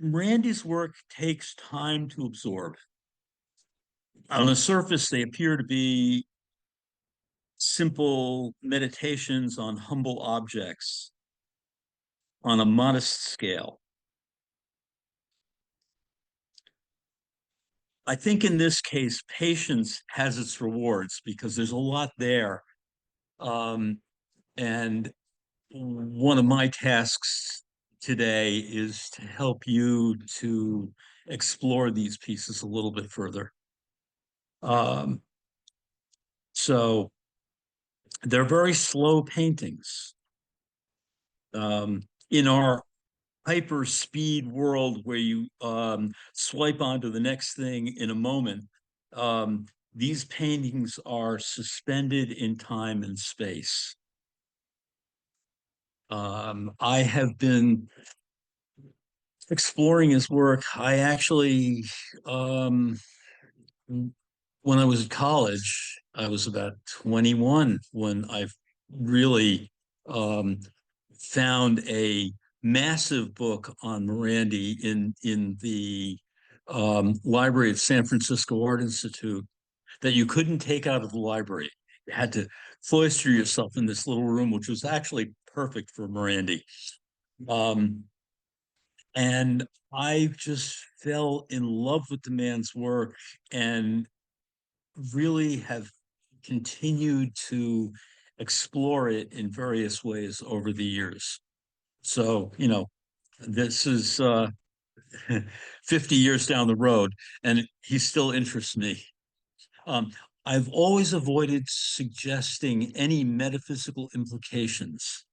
Randy's work takes time to absorb. On the surface, they appear to be simple meditations on humble objects on a modest scale. I think in this case, patience has its rewards because there's a lot there. Um, and one of my tasks today is to help you to explore these pieces a little bit further. Um, so they're very slow paintings. In our hyper speed world where you swipe onto the next thing in a moment, um, these paintings are suspended in time and space. I have been exploring his work. I actually, when I was at college, I was about 21 when I really um, found a massive book on Morandi in the library at San Francisco Art Institute that you couldn't take out of the library. You had to cloister yourself in this little room, which was actually perfect for Morandi. Um, and I just fell in love with the man's work and really have continued to explore it in various ways over the years. So, this is 50 years down the road, and he still interests me. Um, I've always avoided suggesting any metaphysical implications.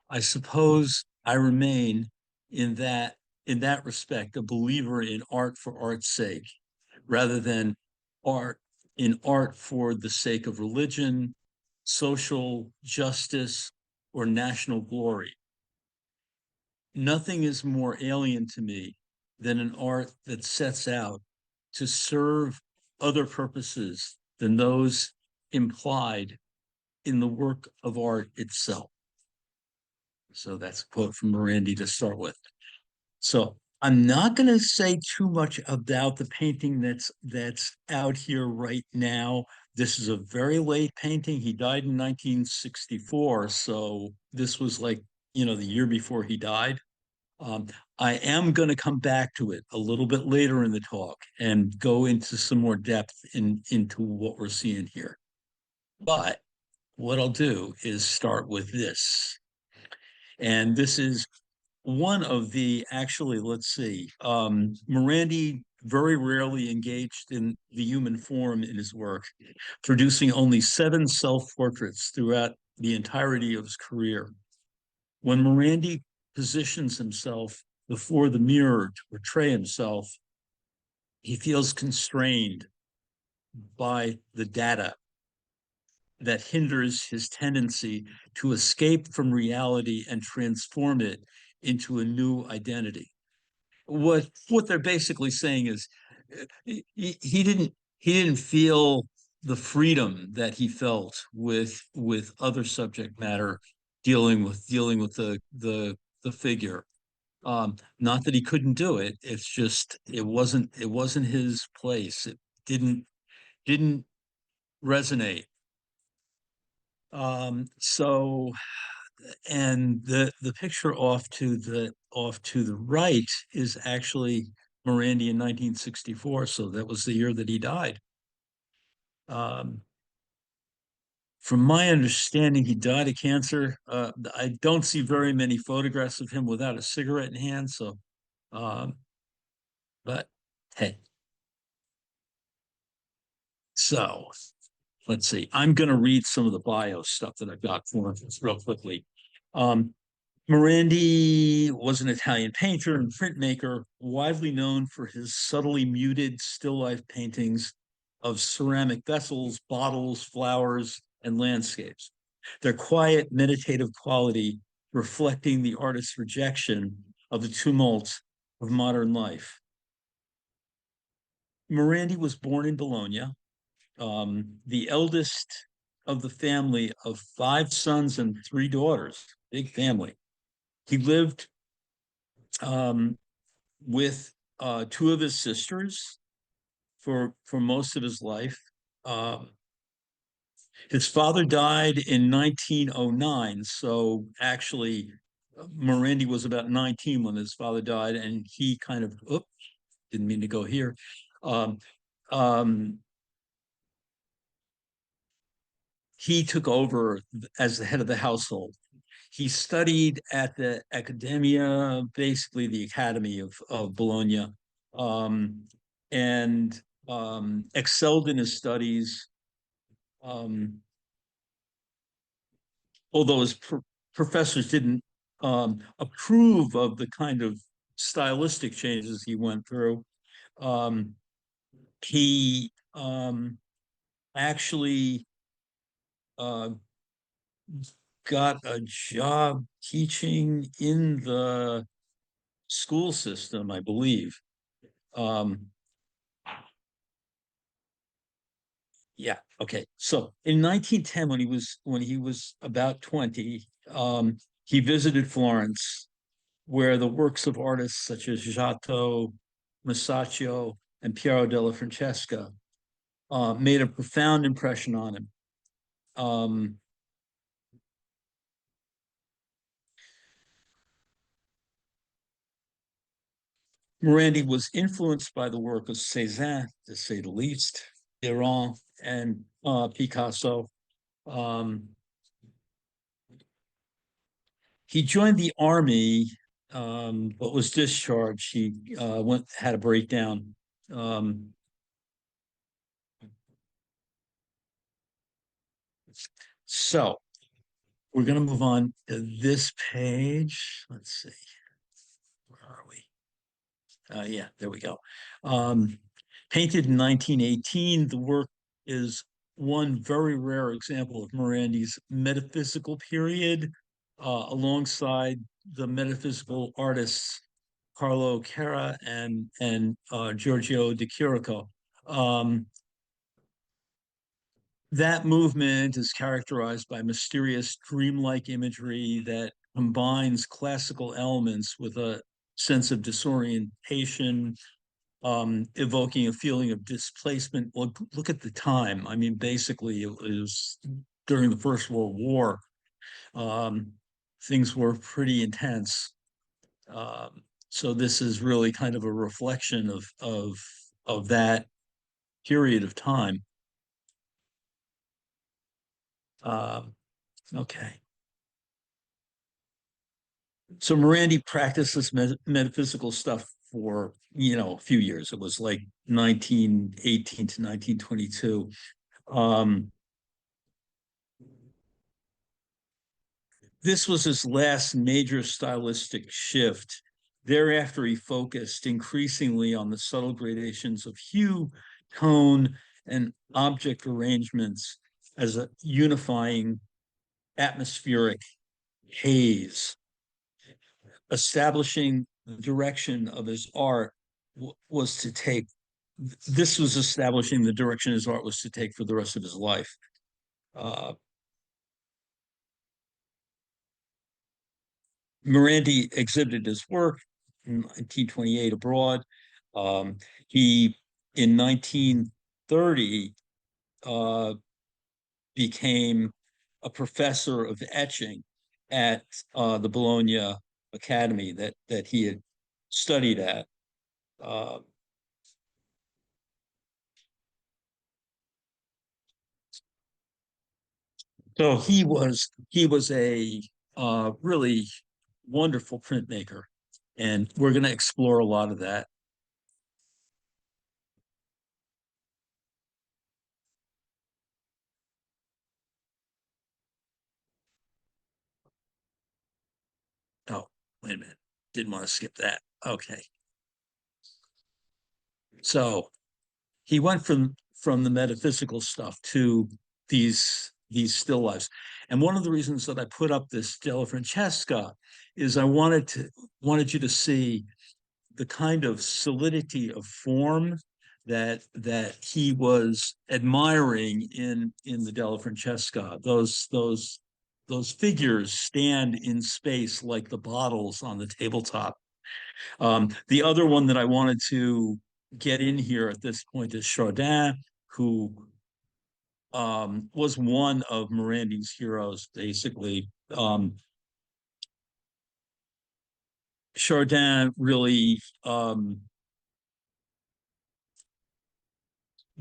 I suppose I remain in that in that respect a believer in art for art's sake, rather than art art for the sake of religion, social justice, or national glory. Nothing is more alien to me than an art that sets out to serve other purposes than those implied in the work of art itself. So that's a quote from Morandi to start with. So I'm not going to say too much about the painting that's out here right now. This is a very late painting. He died in 1964, so this was like, the year before he died. Um, I am going to come back to it a little bit later in the talk and go into some more depth into what we're seeing here. But what I'll do is start with this. And this is one of the actually, let's see, Morandi very rarely engaged in the human form in his work, producing only 7 self-portraits throughout the entirety of his career. When Morandi positions himself before the mirror to portray himself, he feels constrained by the data that hinders his tendency to escape from reality and transform it into a new identity. What they're basically saying is he didn't feel the freedom that he felt with other subject matter dealing with the figure. Not that he couldn't do it. It's just it wasn't his place. It didn't resonate. So and the picture off to the right is actually Morandi in 1964. So that was the year that he died. Um, from my understanding, he died of cancer. I don't see very many photographs of him without a cigarette in hand. So, um, but hey, so let's see. I'm going to read some of the bio stuff that I've got for him real quickly. Um, Morandi was an Italian painter and printmaker, widely known for his subtly muted still life paintings of ceramic vessels, bottles, flowers, and landscapes. Their quiet, meditative quality reflecting the artist's rejection of the tumult of modern life. Morandi was born in Bologna, the eldest of the family of 5 sons and 3 daughters, big family. He lived um, with two of his sisters for most of his life. Um, his father died in 1909, so actually, Morandi was about 19 when his father died, and he kind of, oops, didn't mean to go here. Um, um, he took over as the head of the household. He studied at the Academia, basically the Academy of Bologna, um, and excelled in his studies. Um, Although his professors didn't approve of the kind of stylistic changes he went through, um, he actually uh, got a job teaching in the school system, I believe. Um, yeah, okay. So in 1910, when he was about 20, he visited Florence, where the works of artists such as Giotto, Masaccio, and Piero della Francesca made a profound impression on him. Um, Morandi was influenced by the work of Cézanne, to say the least, Iran, and Picasso. Um, he joined the army, but was discharged. He had a breakdown. Um, so we're going to move on to this page. Let's see, where are we? Yeah, there we go. Um, Painted in 1918, the work is one very rare example of Morandi's metaphysical period, alongside the metaphysical artists Carlo Cara and Giorgio de Chirico. Um, that movement is characterized by mysterious, dreamlike imagery that combines classical elements with a sense of disorientation, evoking a feeling of displacement. Well, look at the time. I mean, basically, it was during the First World War. Um, Things were pretty intense. So this is really kind of a reflection of that period of time. Um, okay. So Morandi practiced this metaphysical stuff for, a few years. It was like 1918 to 1922. Um, this was his last major stylistic shift. Thereafter, he focused increasingly on the subtle gradations of hue, tone, and object arrangements as a unifying atmospheric haze. Establishing the direction of his art was to take, this was establishing the direction his art was to take for the rest of his life. Uh, Morandi exhibited his work in 1928 abroad. Um, he, in 1930, uh, became a professor of etching at the Bologna Academy that he had studied at. Uh, so he was a really wonderful printmaker, and we're going to explore a lot of that. Oh, wait a minute, didn't want to skip that. Okay, so he went from the metaphysical stuff to these still lifes. And one of the reasons that I put up this Della Francesca is I wanted you to see the kind of solidity of form that he was admiring in the Della Francesca. Those figures stand in space like the bottles on the tabletop. The other one that I wanted to get in here at this point is Chardin, who was one of Morandi's heroes, basically. Chardin really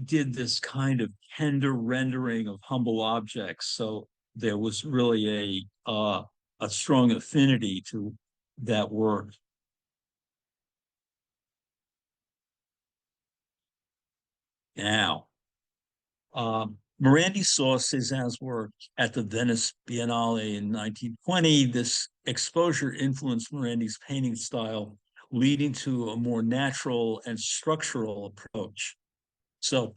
did this kind of tender rendering of humble objects. So there was really a strong affinity to that work. Now, Morandi saw Cézanne's work at the Venice Biennale in 1920. This exposure influenced Morandi's painting style, leading to a more natural and structural approach. So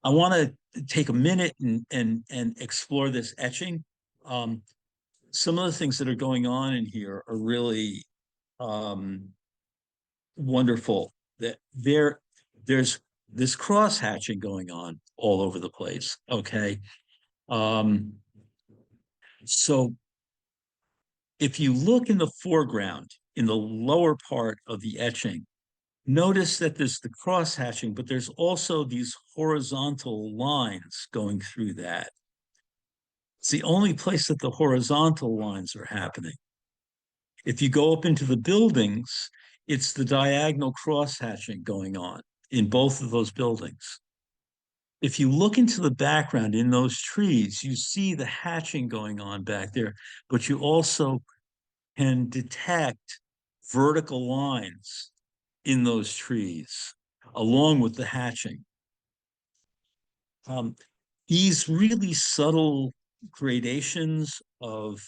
I want to take a minute and explore this etching. Um, some of the things that are going on in here are really um, wonderful. That there's this cross hatching going on all over the place. Okay, um, so if you look in the foreground, in the lower part of the etching, notice that there's the cross hatching, but there's also these horizontal lines going through that. It's the only place that the horizontal lines are happening. If you go up into the buildings, it's the diagonal cross hatching going on in both of those buildings. If you look into the background in those trees, you see the hatching going on back there, but you also can detect vertical lines in those trees along with the hatching. Um, these really subtle gradations of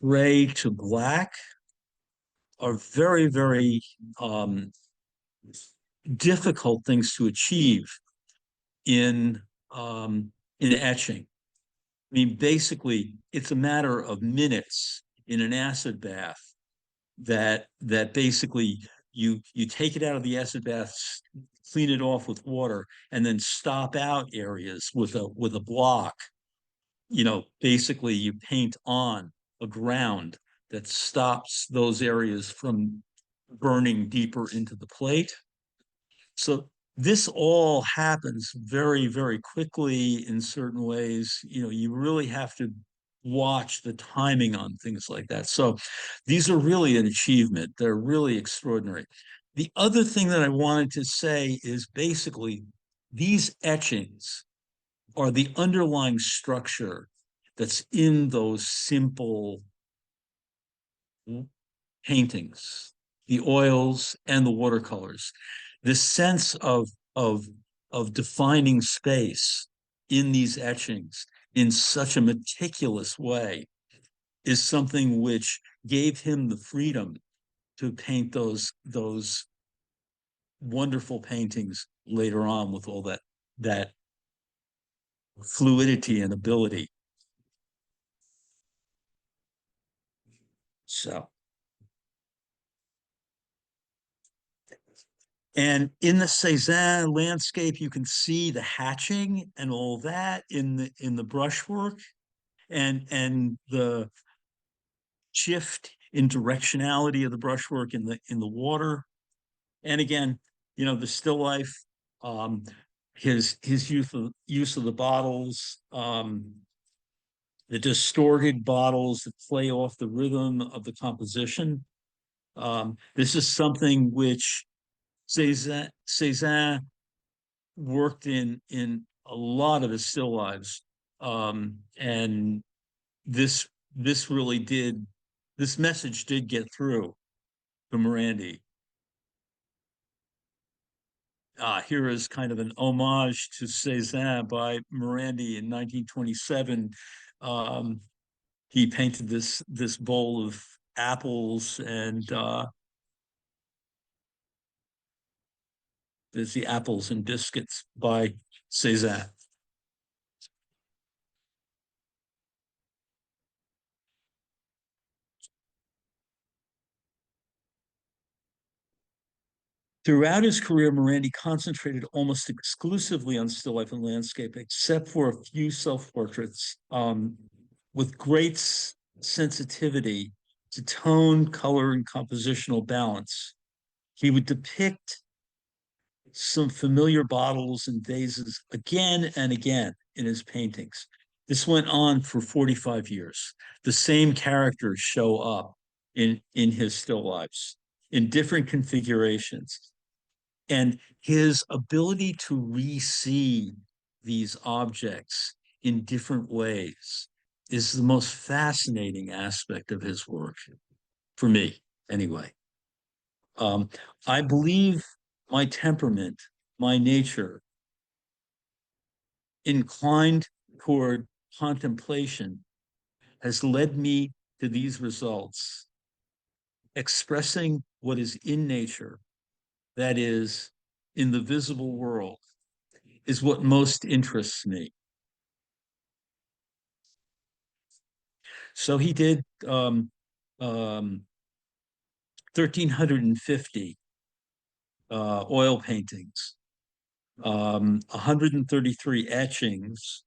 gray to black are very, very difficult things to achieve in in etching. I mean, basically, it's a matter of minutes in an acid bath that basically you take it out of the acid bath, clean it off with water, and then stop out areas with a block. You know, basically, you paint on a ground that stops those areas from burning deeper into the plate. So this all happens very, very quickly in certain ways. You know, you really have to watch the timing on things like that. So these are really an achievement. They're really extraordinary. The other thing that I wanted to say is basically these etchings are the underlying structure that's in those simple paintings, the oils and the watercolors. This sense of of defining space in these etchings in such a meticulous way is something which gave him the freedom to paint those wonderful paintings later on with all that fluidity and ability. So, and in the Cézanne landscape, you can see the hatching and all that in the brushwork and the shift in directionality of the brushwork in the water. And again, you know, the still life, um, his use of the bottles, the distorted bottles that play off the rhythm of the composition. This is something which Cézanne worked in a lot of his still lives, and this really did this message did get through to Morandi. Here is kind of an homage to Cézanne by Morandi in 1927. Um, he painted this bowl of apples, and there's the apples and biscuits by Cézanne. Throughout his career, Morandi concentrated almost exclusively on still life and landscape, except for a few self portraits, with great sensitivity to tone, color, and compositional balance. He would depict some familiar bottles and vases again and again in his paintings. This went on for 45 years. The same characters show up in his still lifes in different configurations. And his ability to re-see these objects in different ways is the most fascinating aspect of his work, for me, anyway. Um, I believe my temperament, my nature, inclined toward contemplation, has led me to these results. Expressing what is in nature, that is, in the visible world, is what most interests me. So he did 1,350 oil paintings, 133 etchings,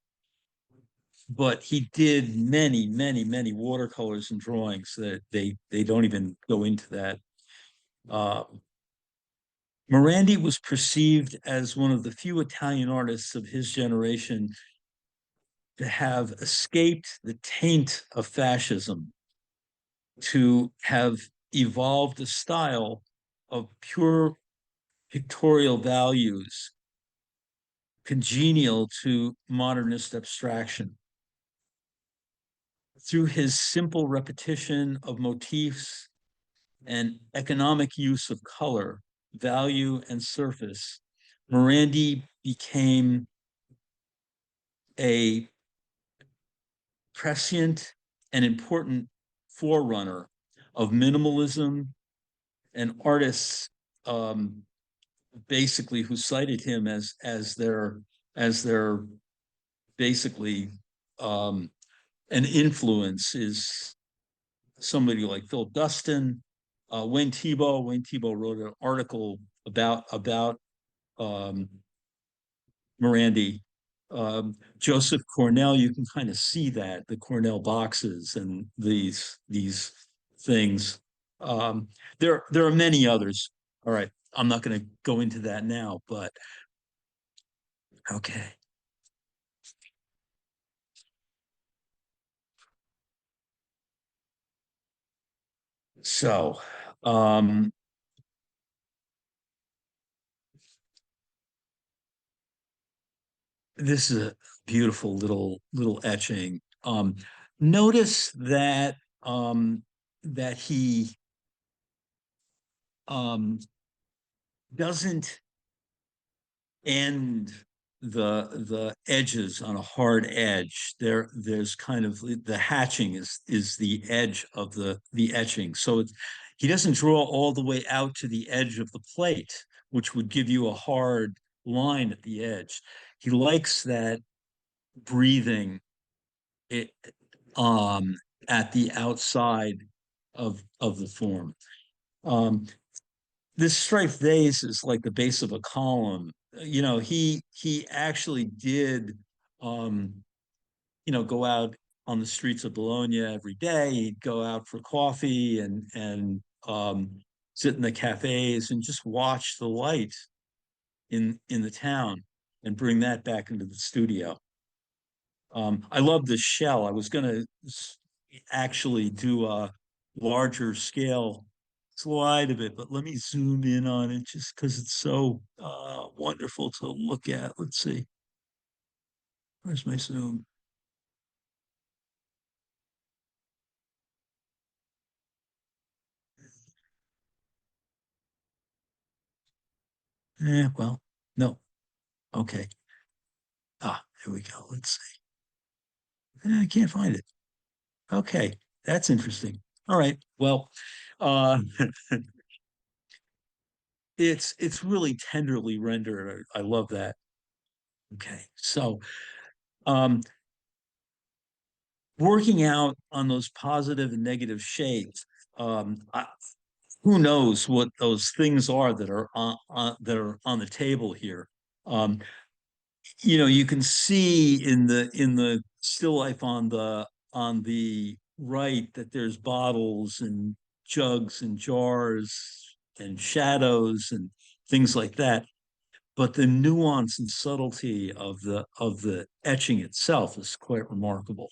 but he did many, many, many watercolors and drawings that they don't even go into that. Uh, Morandi was perceived as one of the few Italian artists of his generation to have escaped the taint of fascism, to have evolved a style of pure pictorial values congenial to modernist abstraction. Through his simple repetition of motifs and economic use of color, value, and surface, Morandi became a prescient and important forerunner of minimalism, and artists basically who cited him as their basically an influence is somebody like Philip Dustin, Wayne Thiebaud. Wayne Thiebaud wrote an article about um, Morandi. Joseph Cornell, you can kind of see that the Cornell boxes and these things. There are many others. All right, I'm not going to go into that now, but okay. So, um, this is a beautiful little etching. Notice that he um, doesn't end the edges on a hard edge. There's kind of the hatching is the edge of the etching. So he doesn't draw all the way out to the edge of the plate, which would give you a hard line at the edge. He likes that breathing it um at the outside of the form. Um, this striped vase is like the base of a column. He actually did um, go out on the streets of Bologna every day. He'd go out for coffee and sit in the cafes and just watch the light in the town and bring that back into the studio. I love the shell. I was going to actually do a larger scale slide of it, but let me zoom in on it just because it's so wonderful to look at. Let's see. Where's my zoom? Well, no. Okay. Here we go. Let's see. I can't find it. Okay. That's interesting. All right. Well, uh, it's really tenderly rendered. I love that. Okay. So, um, working out on those positive and negative shades. Who knows what those things are that are on the table here? Um, you can see in the still life on the right that there's bottles and jugs and jars and shadows and things like that. But the nuance and subtlety of the etching itself is quite remarkable.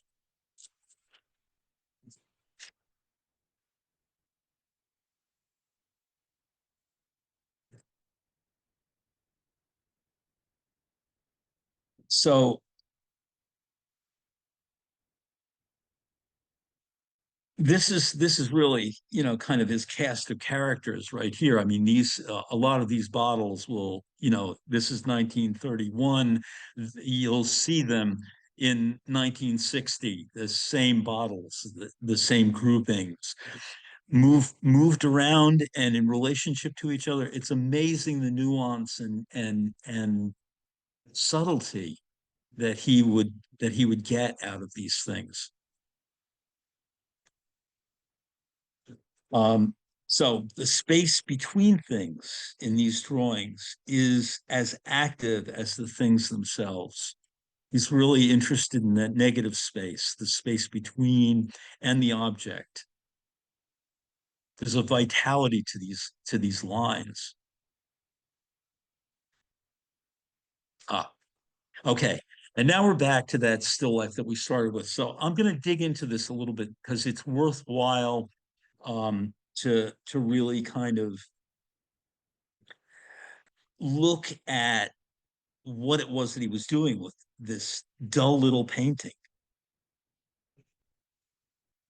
So this is really, kind of his cast of characters right here. I mean, these a lot of these bottles will, this is 1931. You'll see them in 1960, the same bottles, the same groupings, moved around and in relationship to each other. It's amazing the nuance and subtlety that he would get out of these things. Um, so the space between things in these drawings is as active as the things themselves. He's really interested in that negative space, the space between and the object. There's a vitality to these lines. Ah, okay. And now we're back to that still life that we started with. So I'm going to dig into this a little bit because it's worthwhile to really kind of look at what it was that he was doing with this dull little painting.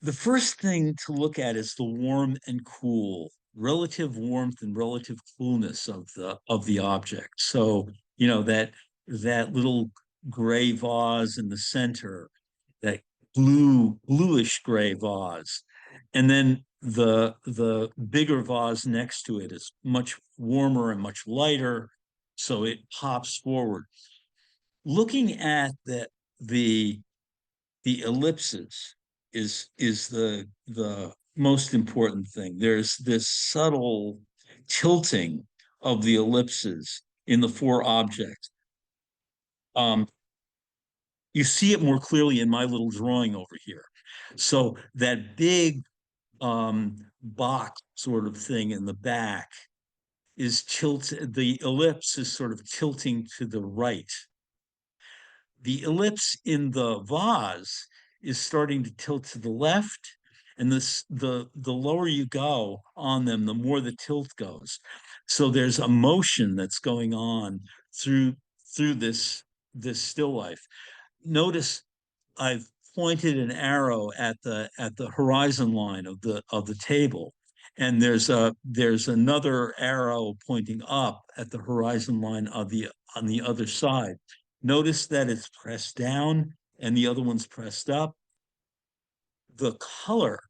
The first thing to look at is the warm and cool, relative warmth and relative coolness of the object. So, that little gray vase in the center, that bluish gray vase, and then the bigger vase next to it is much warmer and much lighter, so it pops forward. Looking at the ellipses is the most important thing. There's this subtle tilting of the ellipses in the four objects. Um, you see it more clearly in my little drawing over here. So that big box sort of thing in the back is tilted. The ellipse is sort of tilting to the right. The ellipse in the vase is starting to tilt to the left, and the lower you go on them, the more the tilt goes. So there's a motion that's going on through this still life. Notice I've pointed an arrow at the horizon line of the table, and there's another arrow pointing up at the horizon line of the on the other side. Notice that it's pressed down and the other one's pressed up. The color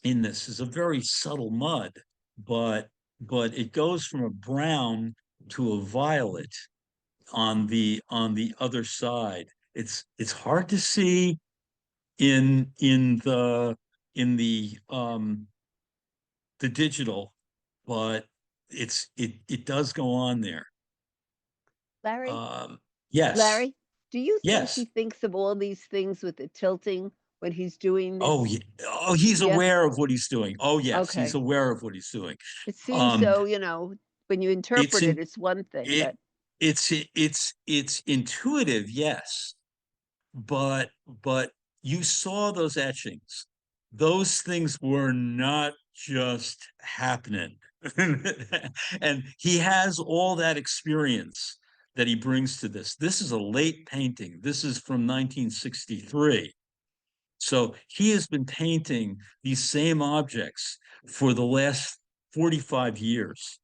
in this is a very subtle mud, but it goes from a brown to a violet on the other side. It's hard to see in the digital, but it does go on there. Larry? Um, yes, Larry, do you think he yes. thinks of all these things with the tilting when he's doing Oh, this? yeah. Oh, he's Yeah? aware of what he's doing. Oh, yes, he's Okay. aware of what he's doing. It seems Um, so, when you it's interpret it, in it's one thing, it but it's intuitive, yes, but you saw those etchings. Those things were not just happening. And he has all that experience that he brings to this. This is a late painting. This is from 1963. So he has been painting these same objects for the last 45 years.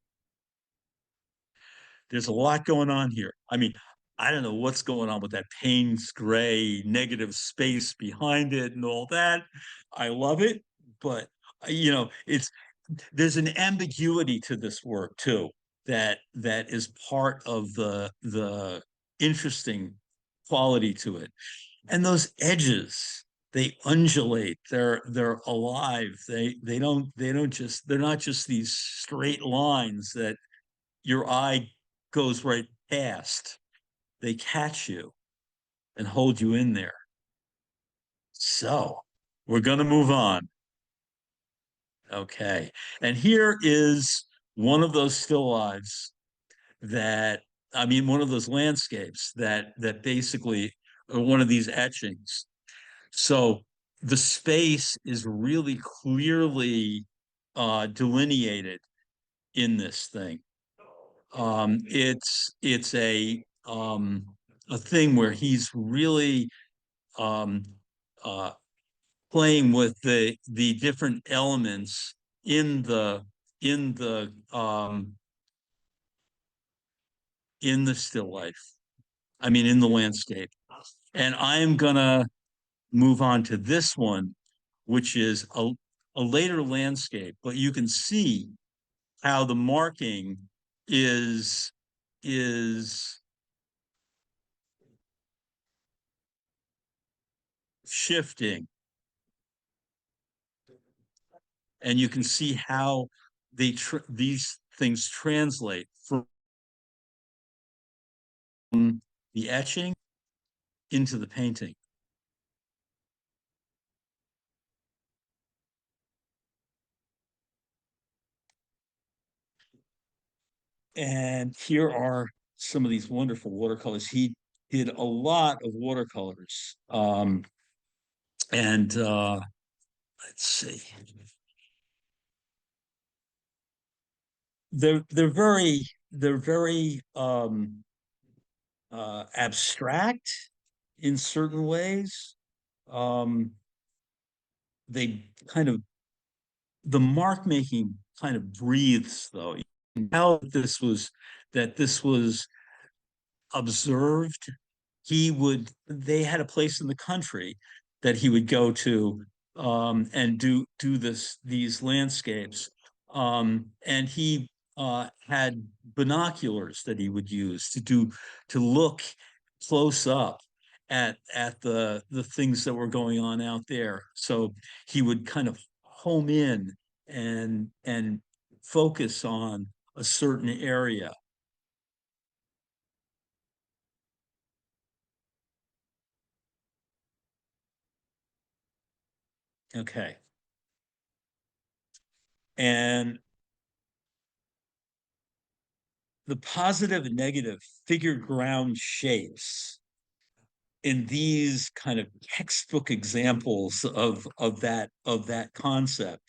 There's a lot going on here. I mean, I don't know what's going on with that Payne's gray negative space behind it and all that. I love it, but it's there's an ambiguity to this work too that is part of the interesting quality to it. And those edges, they undulate. They're alive. They're not just these straight lines that your eye goes right past. They catch you and hold you in there. So We're going to move on. Okay. And here is one of those still lives that, I mean, one of those landscapes that basically are one of these etchings. So the space is really clearly delineated in this thing. It's a thing where he's really um, uh, playing with the different elements in in the the still life. I mean, in the landscape. And I am gonna move on to this one, which is a later landscape, but you can see how the marking is is shifting, and you can see how these things translate from the etching into the painting. And here are some of these wonderful watercolors. He did a lot of watercolors. And let's see. They're very abstract in certain ways. Um, they kind of the mark making kind of breathes though. You can tell that this was observed. They had a place in the country that he would go to and do these landscapes. And he had binoculars that he would use to look close up at the things that were going on out there. So he would kind of home in and focus on a certain area. Okay. And the positive and negative figure ground shapes in these kind of textbook examples of that concept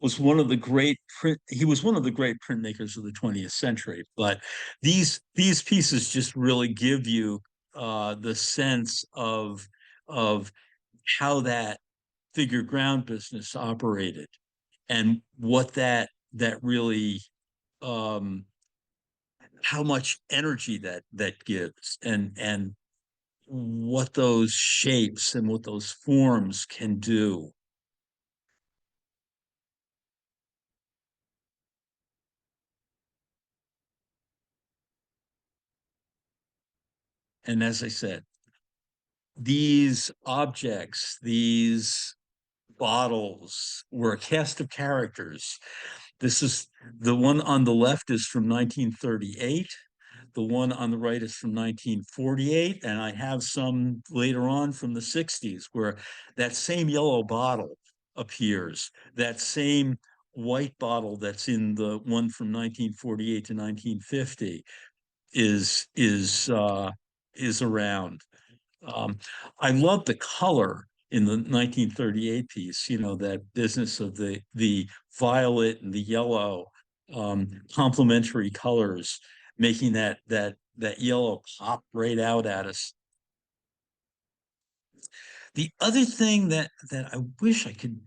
was one of the great print he was one of the great printmakers of the 20th century, but these pieces just really give you the sense of how that figure ground business operated and what that really um how much energy that gives and what those shapes and what those forms can do. And as I said, these objects, these bottles were a cast of characters. This is the one on the left is from 1938. The one on the right is from 1948, and I have some later on from the 60s where that same yellow bottle appears, that same white bottle that's in the one from 1948 to 1950 is is uh, is around. Um, I love the color in the 1938 piece, you know, that business of the violet and the yellow complementary colors, making that yellow pop right out at us. The other thing that I wish I could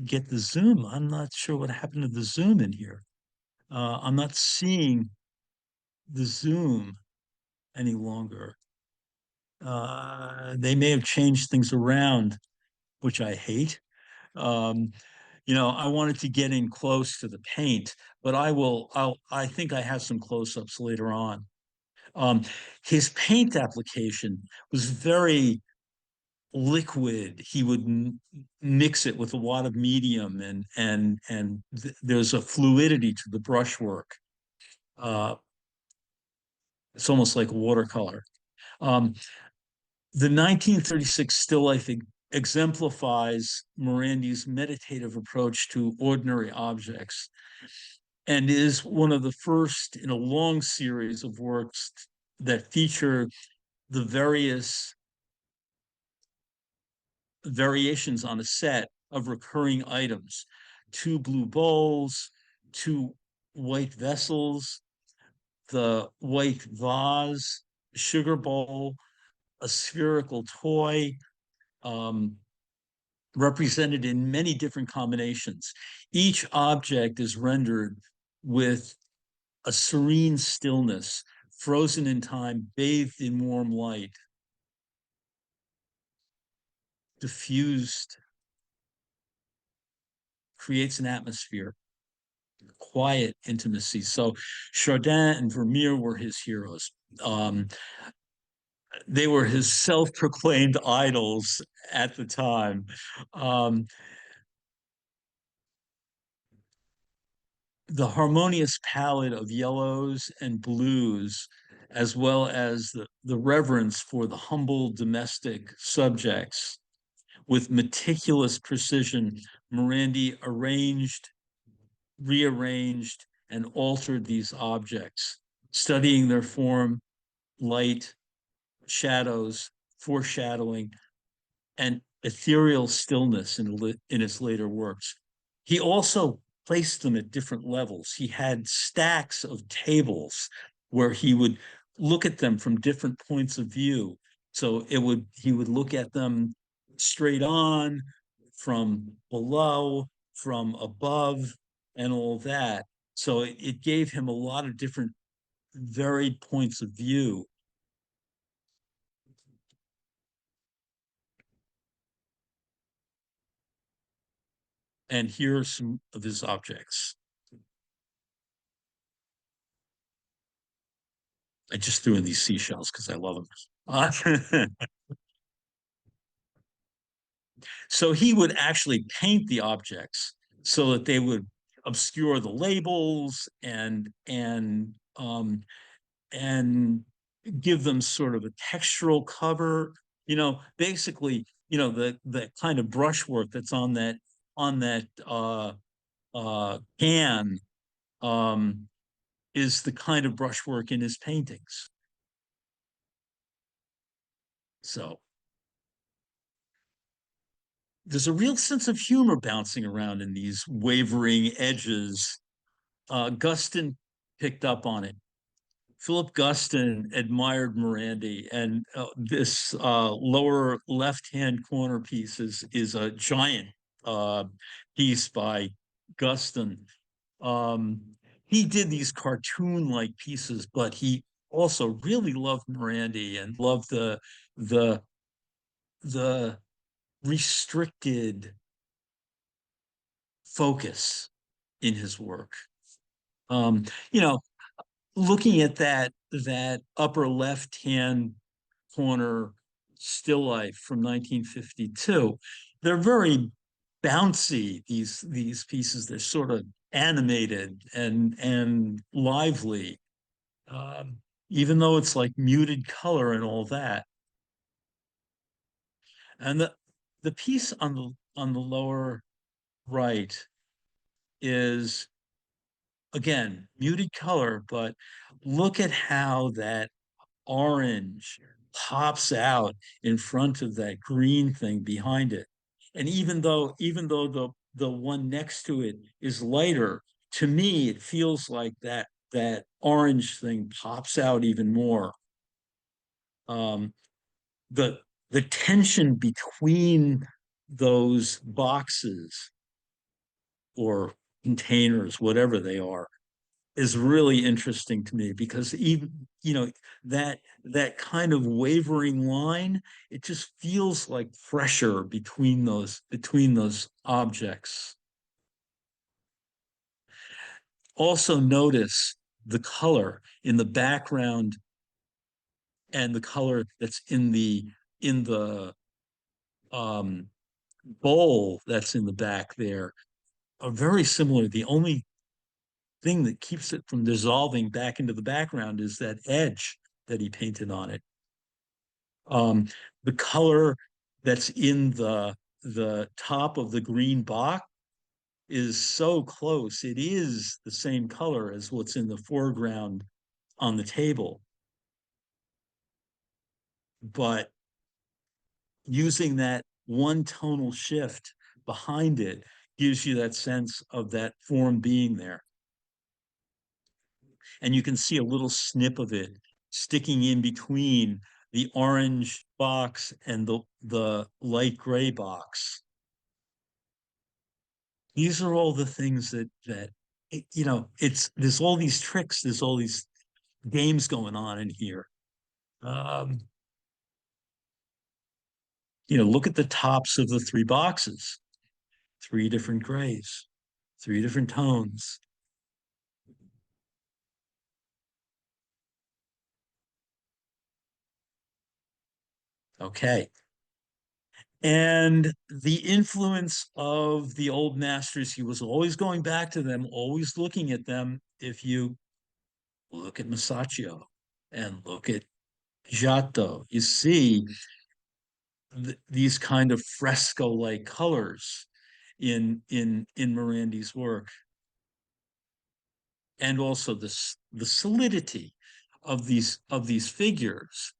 get the zoom. I'm not sure what happened to the zoom in here. I'm not seeing the zoom any longer. They may have changed things around, which I hate. Um, you know, I wanted to get in close to the paint, but I think I have some close-ups later on. Um, his paint application was very liquid. He would mix it with a lot of medium and there's a fluidity to the brushwork. Uh, it's almost like watercolor. Um, the 1936 still life exemplifies Morandi's meditative approach to ordinary objects and is one of the first in a long series of works that feature the various variations on a set of recurring items: two blue bowls, two white vessels, the white vase, sugar bowl, a spherical toy, um, represented in many different combinations. Each object is rendered with a serene stillness, frozen in time, bathed in warm light, diffused, creates an atmosphere, quiet intimacy. So Chardin and Vermeer were his heroes. They were his self-proclaimed idols at the time. Um, the harmonious palette of yellows and blues, as well as the reverence for the humble domestic subjects, with meticulous precision, Morandi arranged, rearranged, and altered these objects, studying their form, light, shadows, foreshadowing, and ethereal stillness in his later works. He also placed them at different levels. He had stacks of tables where he would look at them from different points of view. So he would look at them straight on, from below, from above, and all that. So it gave him a lot of different varied points of view. And here are some of his objects. I just threw in these seashells because I love them. So he would actually paint the objects so that they would obscure the labels and give them sort of a textural cover. Basically, the kind of brushwork that's on that can um, is the kind of brushwork in his paintings. So there's a real sense of humor bouncing around in these wavering edges. Guston picked up on it. Philip Guston admired Morandi, and this lower left-hand corner piece is a giant uh, piece by Guston. He did these cartoon-like pieces, but he also really loved Morandi and loved the the restricted focus in his work. Um, you know, Looking at that upper left hand corner still life from 1952, they're very bouncy. These pieces, they're sort of animated and lively, even though it's like muted color and all that. And the piece on the lower right is again muted color, but look at how that orange pops out in front of that green thing behind it. And even though the one next to it is lighter, to me it feels like that orange thing pops out even more. Um, the the tension between those boxes or containers, whatever they are, is really interesting to me because even that kind of wavering line, it just feels like pressure between those objects. Also notice the color in the background and the color that's in the um, bowl that's in the back there are very similar. The only thing that keeps it from dissolving back into the background is that edge that he painted on it. Um, the color that's in the top of the green box is so close. It is the same color as what's in the foreground on the table. But using that one tonal shift behind it gives you that sense of that form being there. And you can see a little snip of it sticking in between the orange box and the light gray box. These are all the things that there's all these tricks, there's all these games going on in here. Um, look at the tops of the three boxes, three different grays, three different tones. Okay. And the influence of the old masters, he was always going back to them, always looking at them. If you look at Masaccio and look at Giotto, you see these kind of fresco-like colors in Morandi's work, and also the solidity of these figures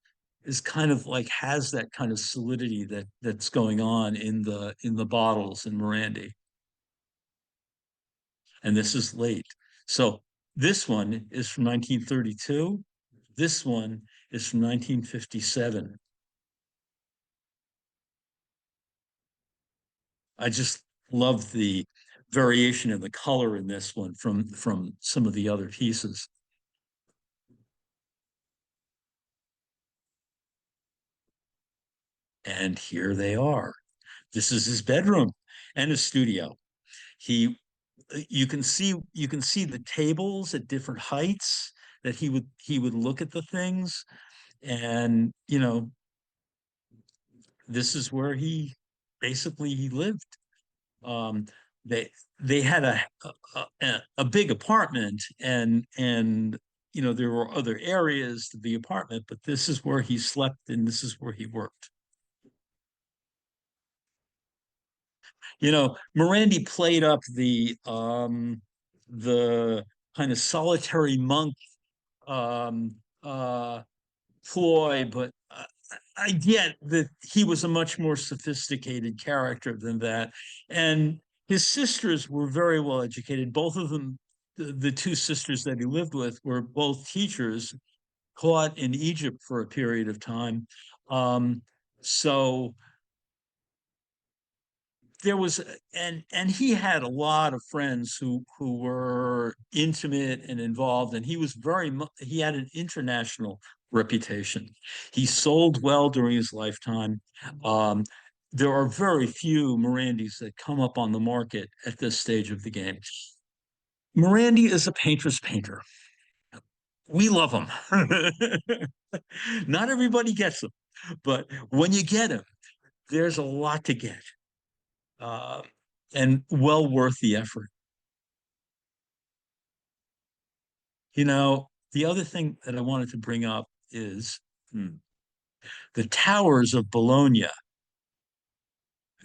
is kind of like has that kind of solidity that's going on in the bottles in Morandi. And this is late. So this one is from 1932. This one is from 1957. I just love the variation in the color in this one from some of the other pieces. And here they are. This is his bedroom and his studio. He you can see the tables at different heights that he would look at the things, and this is where he lived. Um, they they had a big apartment, and there were other areas to the apartment, but this is where he slept and this is where he worked. Morandi played up the kind of solitary monk um, uh, ploy, but I get that he was a much more sophisticated character than that. And his sisters were very well educated. Both of them, the two sisters that he lived with, were both teachers, taught in Egypt for a period of time. So there was and he had a lot of friends who were intimate and involved, and he was he had an international reputation. He sold well during his lifetime. um, there are very few Morandis that come up on the market at this stage of the game. Morandi is a painter's painter. We love him. Not everybody gets them, but when you get him, there's a lot to get, uh, and well worth the effort. The other thing that I wanted to bring up is the towers of Bologna.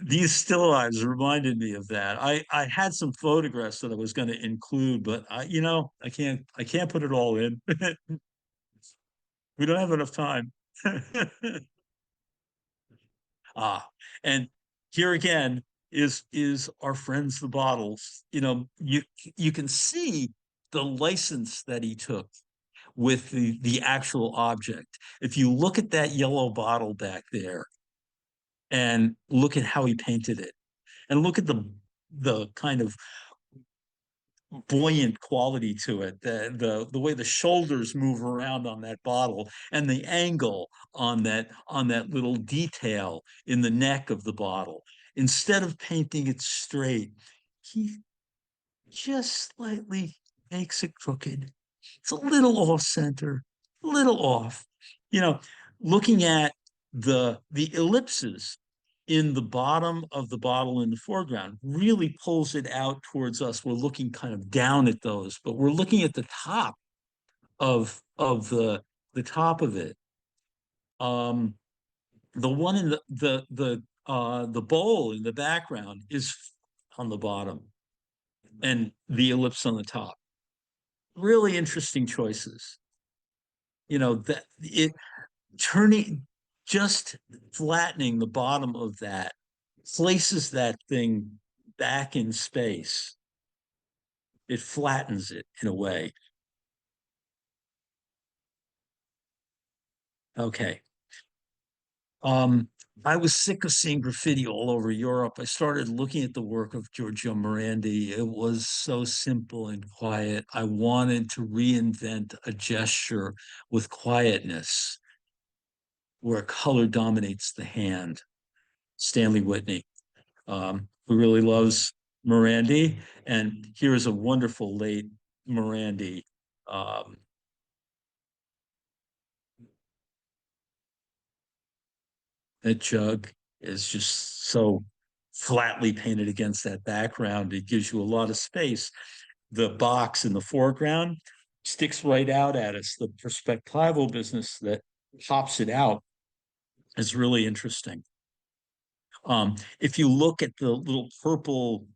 These still lives reminded me of that. I had some photographs that I was going to include, but I can't put it all in. We don't have enough time. Ah, and here again is our friends the bottles. You can see the license that he took with the actual object. If you look at that yellow bottle back there and look at how he painted it, and look at the kind of buoyant quality to it, the way the shoulders move around on that bottle, and the angle on that little detail in the neck of the bottle. Instead of painting it straight, he just slightly makes it crooked. It's a little off center, a little off. You know, Looking at the ellipses in the bottom of the bottle in the foreground really pulls it out towards us. We're looking kind of down at those, but we're looking at the top of the top of it. Um, The one in the bowl in the background is on the bottom, and the ellipse on the top. Really interesting choices. That it turning just flattening the bottom of that places that thing back in space. It flattens it in a way. Okay. Um, I was sick of seeing graffiti all over Europe. I started looking at the work of Giorgio Morandi. It was so simple and quiet. I wanted to reinvent a gesture with quietness where color dominates the hand. Stanley Whitney, who really loves Morandi. And here is a wonderful late Morandi. Um, that jug is just so flatly painted against that background. It gives you a lot of space. The box in the foreground sticks right out at us. The perspectival business that pops it out is really interesting. If you look at the little purple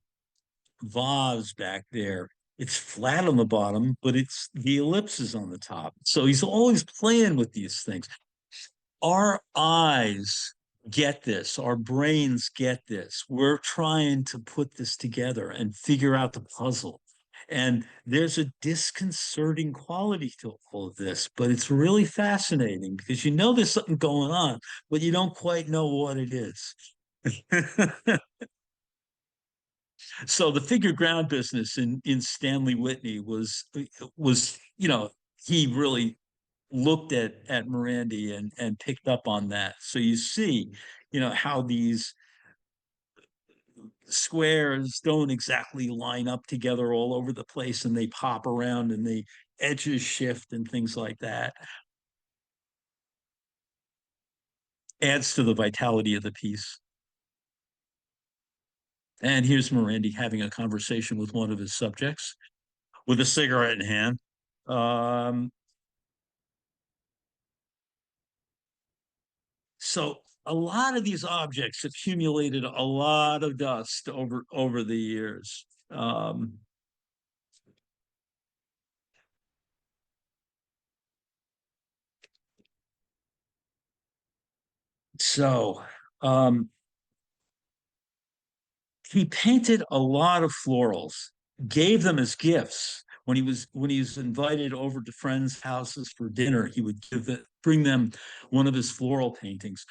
vase back there, it's flat on the bottom, but it's the ellipses on the top. So he's always playing with these things. Our eyes get this, our brains get this. We're trying to put this together and figure out the puzzle. And there's a disconcerting quality to all of this, but it's really fascinating because you know there's something going on, but you don't quite know what it is. So the figure ground business in Stanley Whitney was he really looked at Morandi and picked up on that. So you see, how these squares don't exactly line up together all over the place and they pop around and the edges shift and things like that. Adds to the vitality of the piece. And here's Morandi having a conversation with one of his subjects with a cigarette in hand. Um, So a lot of these objects accumulated a lot of dust over the years. So um, he painted a lot of florals, gave them as gifts. When he was invited over to friends' houses for dinner, he would bring them one of his floral paintings.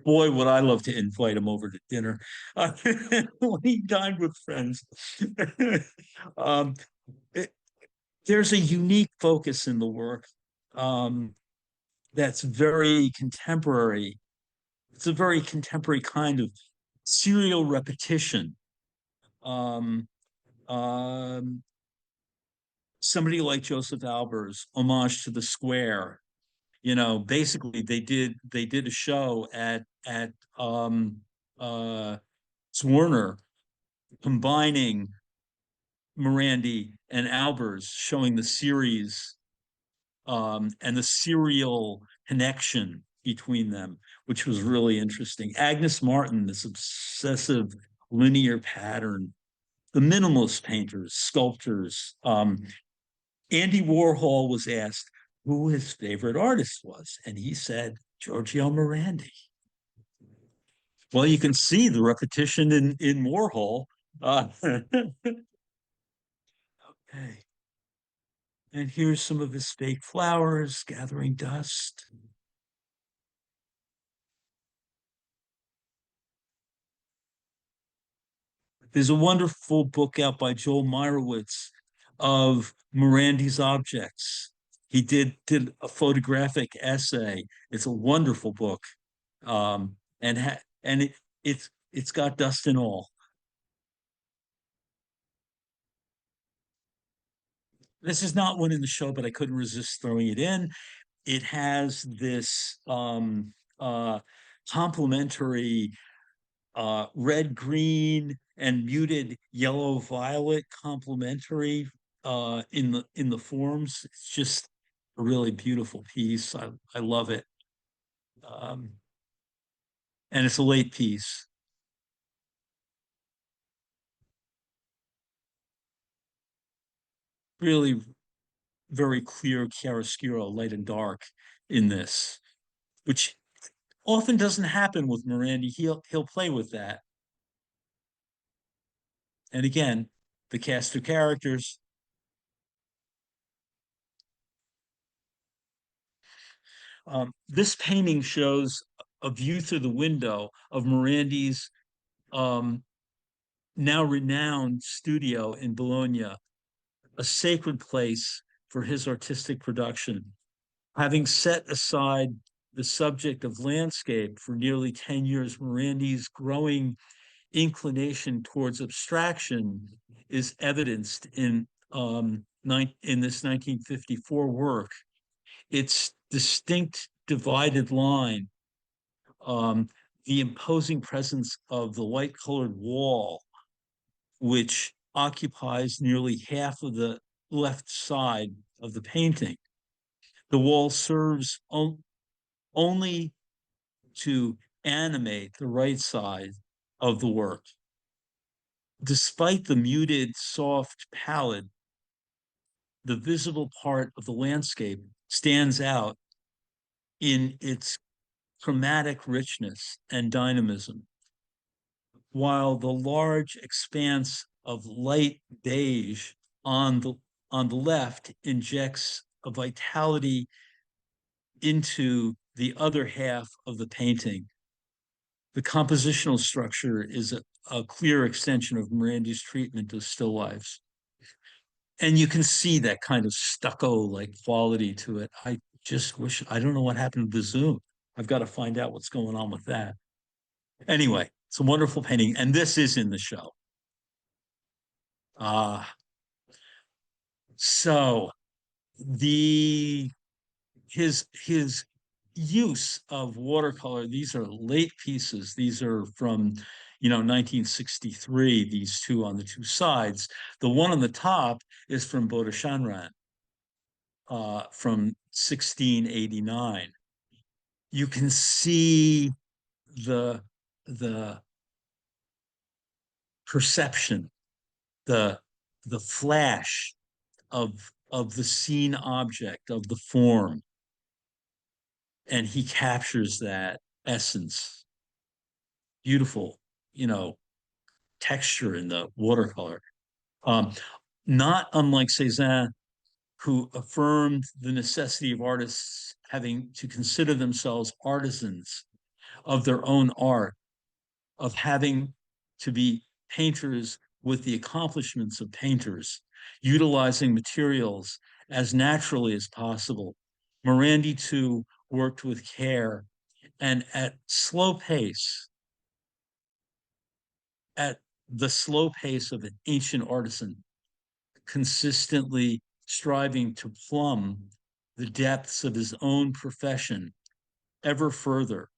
Boy, would I love to invite him over to dinner when he dined with friends. um, it, there's a unique focus in the work um, that's very contemporary. It's a very contemporary kind of serial repetition. Um, um, Somebody like Joseph Albers, homage to the square. Basically they did a show at Zwerner combining Morandi and Albers, showing the series and the serial connection between them, which was really interesting. Agnes Martin, this obsessive linear pattern, the minimalist painters, sculptors. Andy Warhol was asked who his favorite artist was, and he said Giorgio Morandi. Well, you can see the repetition in Warhol. Okay. And here's some of his fake flowers gathering dust. There's a wonderful book out by Joel Meyerowitz of Morandi's objects. He did a photographic essay. It's a wonderful book, and it's got dust and all. This is not one in the show, but I couldn't resist throwing it in. It has this complementary red, green, and muted yellow, violet complementary in the forms. It's just a really beautiful piece. I love it. Um, and it's a late piece. Really very clear chiaroscuro, light and dark in this, which often doesn't happen with Morandi. He'll play with that. And again, the cast of characters. This painting shows a view through the window of Morandi's um, now renowned studio in Bologna, a sacred place for his artistic production. Having set aside the subject of landscape for nearly 10 years, Morandi's growing inclination towards abstraction is evidenced in this 1954 work. Its distinct divided line, um, the imposing presence of the light colored wall, which occupies nearly half of the left side of the painting. The wall serves only to animate the right side of the work. Despite the muted, soft palette, the visible part of the landscape stands out in its chromatic richness and dynamism, while the large expanse of light beige on the on the left injects a vitality into the other half of the painting. The compositional structure is a clear extension of Morandi's treatment of still lifes. And you can see that kind of stucco-like quality to it. I just wish, I don't know what happened to the zoom. I've got to find out what's going on with that. Anyway, it's a wonderful painting, and this is in the show. Uh, so the his use of watercolor, these are late pieces. These are from 1963, these two on the two sides. The one on the top is from Bodhishanran, from 1689. You can see the the perception, the the flash of the seen object, of the form, and he captures that essence. Beautiful, you know, texture in the watercolor. Um, Not unlike Cézanne, who affirmed the necessity of artists having to consider themselves artisans of their own art, of having to be painters with the accomplishments of painters, utilizing materials as naturally as possible. Morandi, too, worked with care and at the slow pace of an ancient artisan, consistently striving to plumb the depths of his own profession ever further.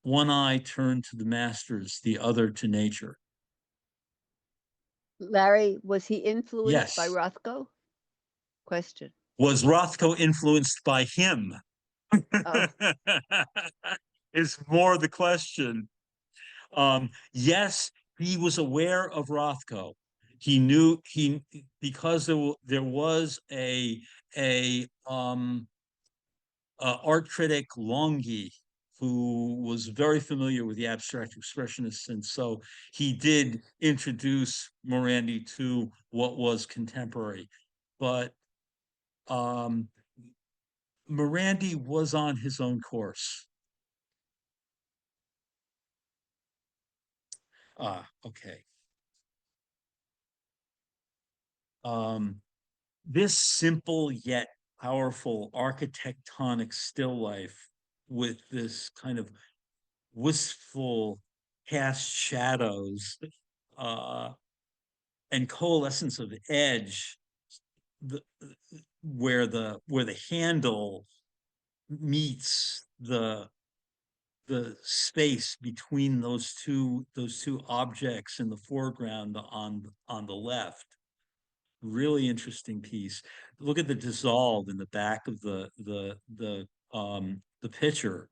One eye turned to the masters, the other to nature. Larry, was he influenced by Yes. Rothko? Question. Was Rothko influenced by him? Oh, Is more the question. Yes, he was aware of Rothko. He knew because there was a art critic Longhi who was very familiar with the abstract expressionists, and so he did introduce Morandi to what was contemporary. But um, Morandi was on his own course. Okay. Um, this simple yet powerful architectonic still life with this kind of wistful cast shadows uh, and coalescence of edge, the, where the handle meets the space between those two objects in the foreground on the left. Really interesting piece. Look at the dissolve in the back of the picture,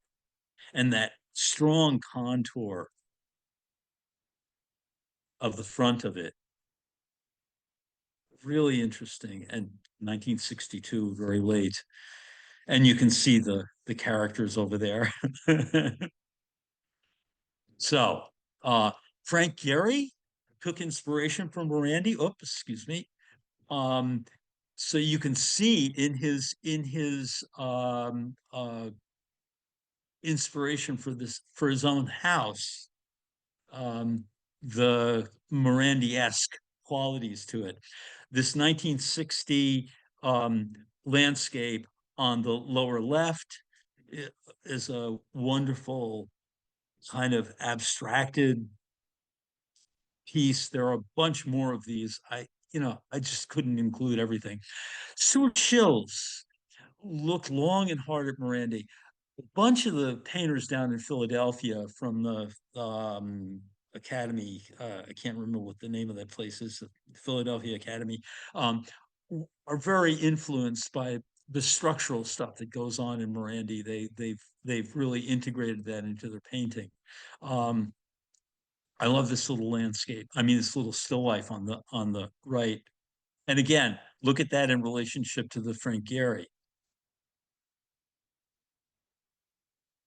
and that strong contour of the front of it. Really interesting. And 1962, very late. And you can see the characters over there. So, Frank Gehry took inspiration from Morandi. Oops, excuse me. Um, so you can see in his inspiration for this for his own house, um, the Morandi-esque qualities to it. This 1960 landscape on the lower left is a wonderful kind of abstracted piece. There are a bunch more of these. I just couldn't include everything. Stuart Shills looked long and hard at Morandi. A bunch of the painters down in Philadelphia from the Academy, I can't remember what the name of that place is, Philadelphia Academy, um, are very influenced by the structural stuff that goes on in Morandi. They've really integrated that into their painting. Um, I love this little landscape. I mean, this little still life on the right. And again, look at that in relationship to the Frank Gehry.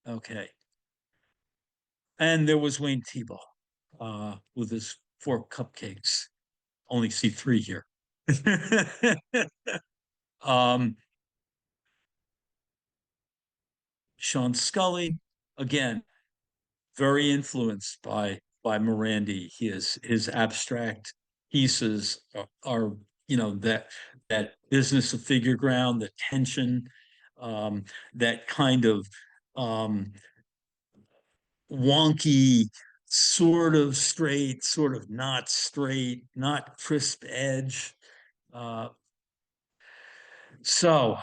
Okay. And there was Wayne Thiebaud with his 4 cupcakes. Only see 3 here. um, Sean Scully, again, very influenced by Morandi. His abstract pieces are that business of figure ground, the tension, um, that kind of um, wonky, sort of straight, sort of not straight, not crisp edge. Uh, so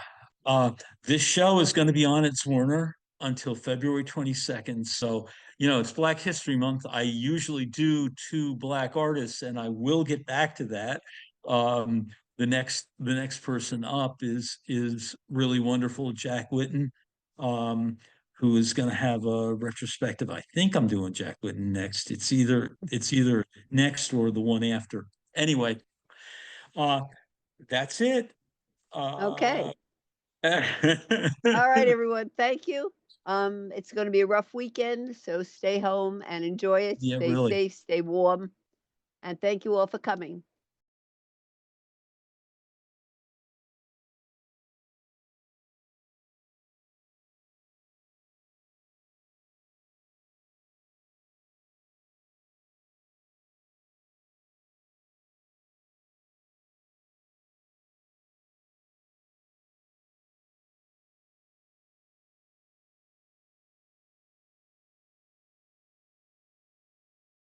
this show is going to be on its Warner until February 22nd. So, it's Black History Month. I usually do 2 Black artists, and I will get back to that. Um, the next person up is really wonderful, Jack Whitten, um, who is going to have a retrospective. I think I'm doing Jack Whitten next. It's either next or the one after. Anyway, uh, that's it. Uh, Okay. All right, everyone. Thank you. It's going to be a rough weekend, so stay home and enjoy it. Yeah, Stay really. safe, stay warm, and thank you all for coming.